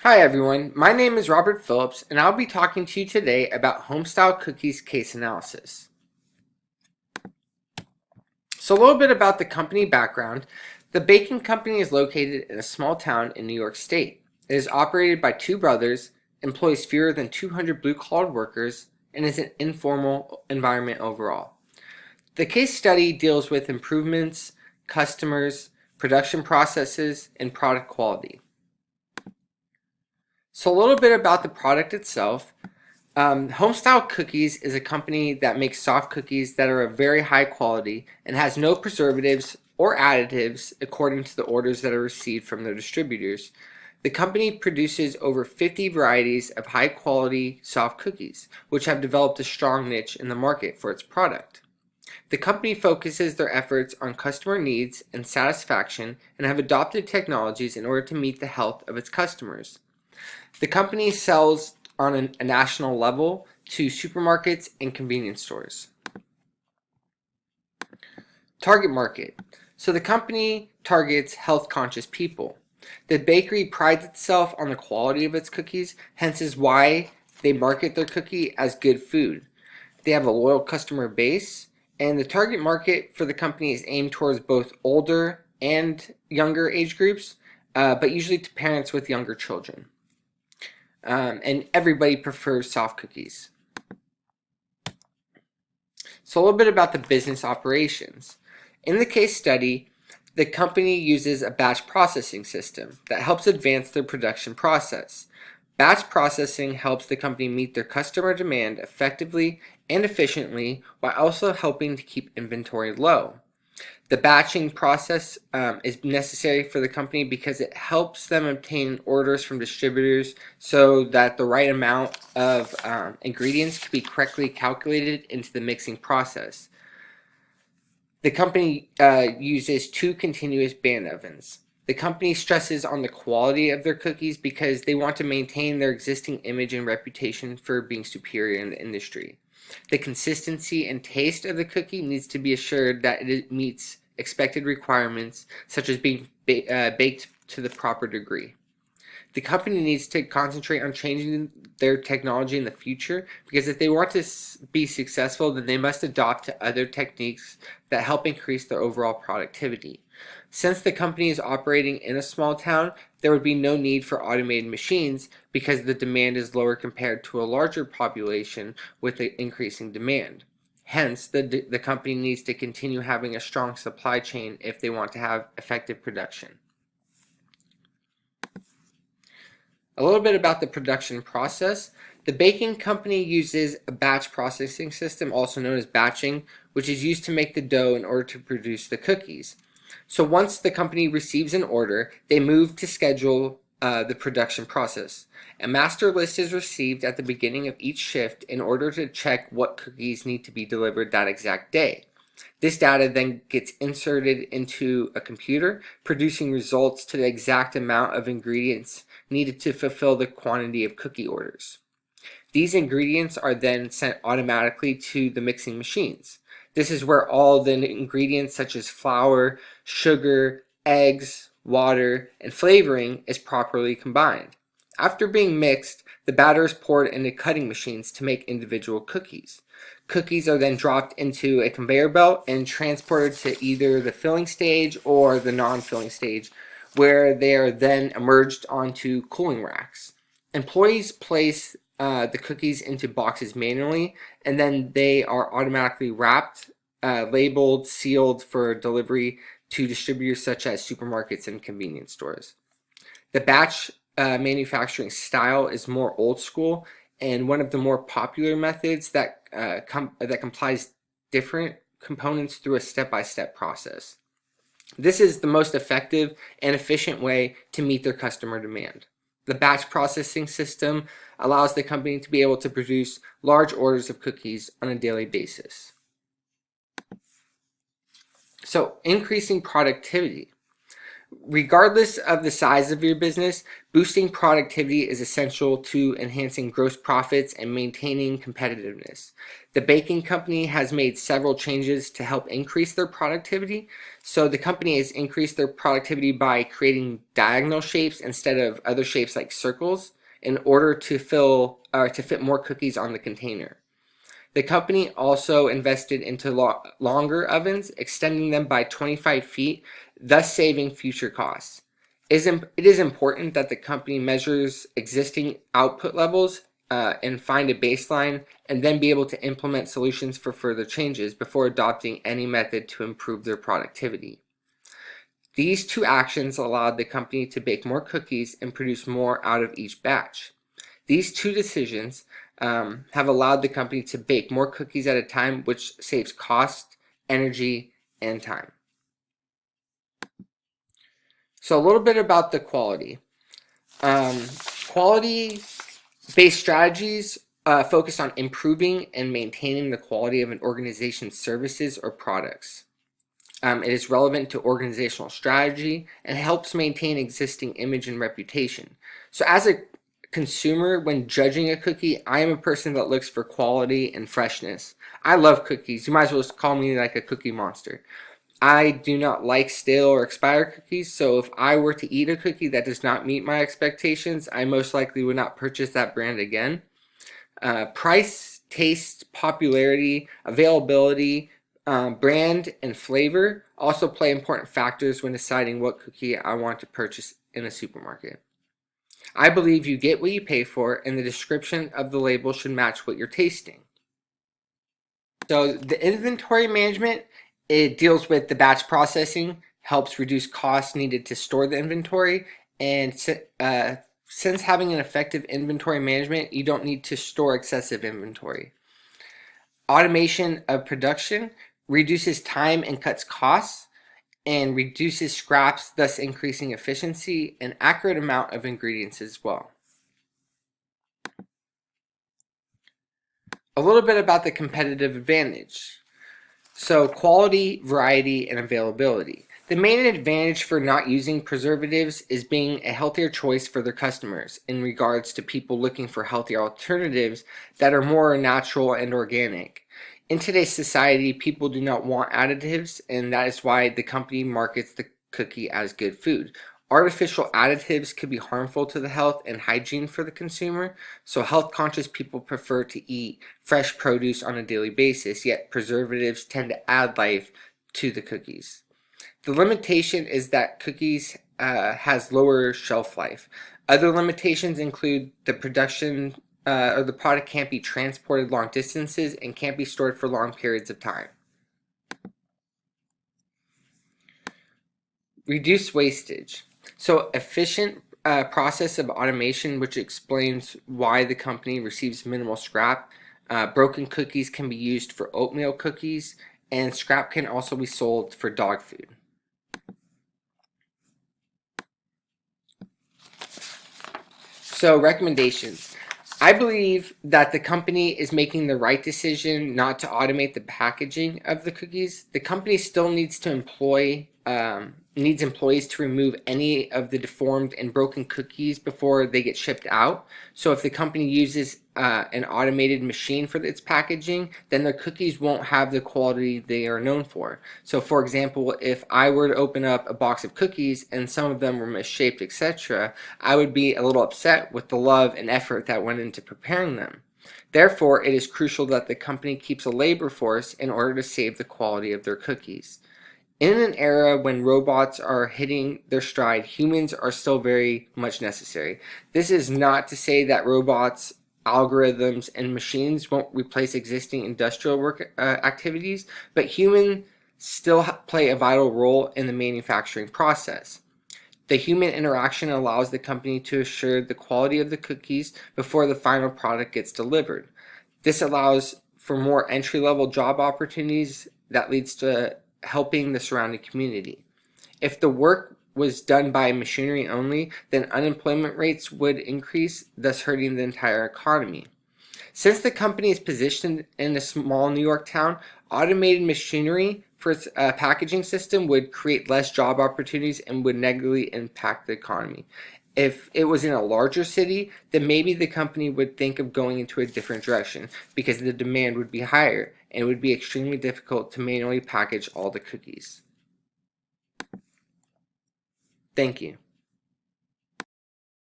Hi everyone, my name is Robert Phillips and I'll be talking to you today about Homestyle Cookies case analysis. So a little bit about the company background. The baking company is located in a small town in New York State. It is operated by two brothers, employs fewer than 200 blue-collar workers, and is an informal environment overall. The case study deals with improvements, customers, production processes, and product quality. So a little bit about the product itself. Homestyle Cookies is a company that makes soft cookies that are of very high quality and has no preservatives or additives according to the orders that are received from their distributors. The company produces over 50 varieties of high quality soft cookies, which have developed a strong niche in the market for its product. The company focuses their efforts on customer needs and satisfaction and have adopted technologies in order to meet the health of its customers. The company sells on a national level to supermarkets and convenience stores. Target market. So the company targets health-conscious people. The bakery prides itself on the quality of its cookies, hence is why they market their cookie as good food. They have a loyal customer base, and the target market for the company is aimed towards both older and younger age groups, but usually to parents with younger children. And everybody prefers soft cookies. So a little bit about the business operations. In the case study, the company uses a batch processing system that helps advance their production process. Batch processing helps the company meet their customer demand effectively and efficiently while also helping to keep inventory low. The batching process is necessary for the company because it helps them obtain orders from distributors so that the right amount of ingredients can be correctly calculated into the mixing process. The company uses two continuous band ovens. The company stresses on the quality of their cookies because they want to maintain their existing image and reputation for being superior in the industry. The consistency and taste of the cookie needs to be assured that it meets expected requirements, such as being baked to the proper degree. The company needs to concentrate on changing their technology in the future because if they want to be successful, then they must adopt to other techniques that help increase their overall productivity. Since the company is operating in a small town, there would be no need for automated machines because the demand is lower compared to a larger population with the increasing demand. Hence, the company needs to continue having a strong supply chain if they want to have effective production. A little bit about the production process. The baking company uses a batch processing system, also known as batching, which is used to make the dough in order to produce the cookies. So once the company receives an order, they move to schedule the production process. A master list is received at the beginning of each shift in order to check what cookies need to be delivered that exact day. This data then gets inserted into a computer, producing results to the exact amount of ingredients needed to fulfill the quantity of cookie orders. These ingredients are then sent automatically to the mixing machines. This is where all the ingredients such as flour, sugar, eggs, water, and flavoring is properly combined. After being mixed, the batter is poured into cutting machines to make individual cookies. Cookies are then dropped into a conveyor belt and transported to either the filling stage or the non-filling stage, where they are then emerged onto cooling racks. Employees place the cookies into boxes manually, and then they are automatically wrapped, labeled, sealed for delivery to distributors such as supermarkets and convenience stores. The batch manufacturing style is more old school and one of the more popular methods that complies different components through a step-by-step process. This is the most effective and efficient way to meet their customer demand. The batch processing system allows the company to be able to produce large orders of cookies on a daily basis. So, increasing productivity. Regardless of the size of your business, boosting productivity is essential to enhancing gross profits and maintaining competitiveness. The baking company has made several changes to help increase their productivity. So the company has increased their productivity by creating diagonal shapes instead of other shapes like circles in order to fit more cookies on the container. The company also invested into longer ovens, extending them by 25 feet, thus saving future costs. It is important that the company measures existing output levels and find a baseline, and then be able to implement solutions for further changes before adopting any method to improve their productivity. These two actions allowed the company to bake more cookies and produce more out of each batch. These two decisions have allowed the company to bake more cookies at a time, which saves cost, energy, and time. So a little bit about the quality. Quality-based strategies focus on improving and maintaining the quality of an organization's services or products. It is relevant to organizational strategy and helps maintain existing image and reputation. So as a consumer, when judging a cookie, I am a person that looks for quality and freshness. I love cookies. You might as well call me like a cookie monster. I do not like stale or expired cookies, so if I were to eat a cookie that does not meet my expectations, I most likely would not purchase that brand again. Price, taste, popularity, availability, brand, and flavor also play important factors when deciding what cookie I want to purchase in a supermarket. I believe you get what you pay for, and the description of the label should match what you're tasting. So the inventory management, it deals with the batch processing, helps reduce costs needed to store the inventory, and since having an effective inventory management, you don't need to store excessive inventory. Automation of production reduces time and cuts costs, and reduces scraps, thus increasing efficiency and accurate amount of ingredients as well. A little bit about the competitive advantage. So quality, variety, and availability. The main advantage for not using preservatives is being a healthier choice for their customers in regards to people looking for healthier alternatives that are more natural and organic. In today's society, people do not want additives, and that is why the company markets the cookie as good food. Artificial additives could be harmful to the health and hygiene for the consumer, so health-conscious people prefer to eat fresh produce on a daily basis, yet preservatives tend to add life to the cookies. The limitation is that cookies has lower shelf life. Other limitations include the production or the product can't be transported long distances and can't be stored for long periods of time. Reduce wastage. So efficient process of automation, which explains why the company receives minimal scrap. Broken cookies can be used for oatmeal cookies, and scrap can also be sold for dog food. So recommendations. I believe that the company is making the right decision not to automate the packaging of the cookies. The company still needs to needs employees to remove any of the deformed and broken cookies before they get shipped out. So if the company uses an automated machine for its packaging, then their cookies won't have the quality they are known for. So for example, if I were to open up a box of cookies and some of them were misshaped, etc., I would be a little upset with the love and effort that went into preparing them. Therefore, it is crucial that the company keeps a labor force in order to save the quality of their cookies. In an era when robots are hitting their stride, humans are still very much necessary. This is not to say that robots, algorithms, and machines won't replace existing industrial work activities, but humans still play a vital role in the manufacturing process. The human interaction allows the company to assure the quality of the cookies before the final product gets delivered. This allows for more entry-level job opportunities that leads to helping the surrounding community. If the work was done by machinery only, then unemployment rates would increase, thus hurting the entire economy. Since the company is positioned in a small New York town, automated machinery for its packaging system would create less job opportunities and would negatively impact the economy. If it was in a larger city, then maybe the company would think of going into a different direction because the demand would be higher and it would be extremely difficult to manually package all the cookies. Thank you.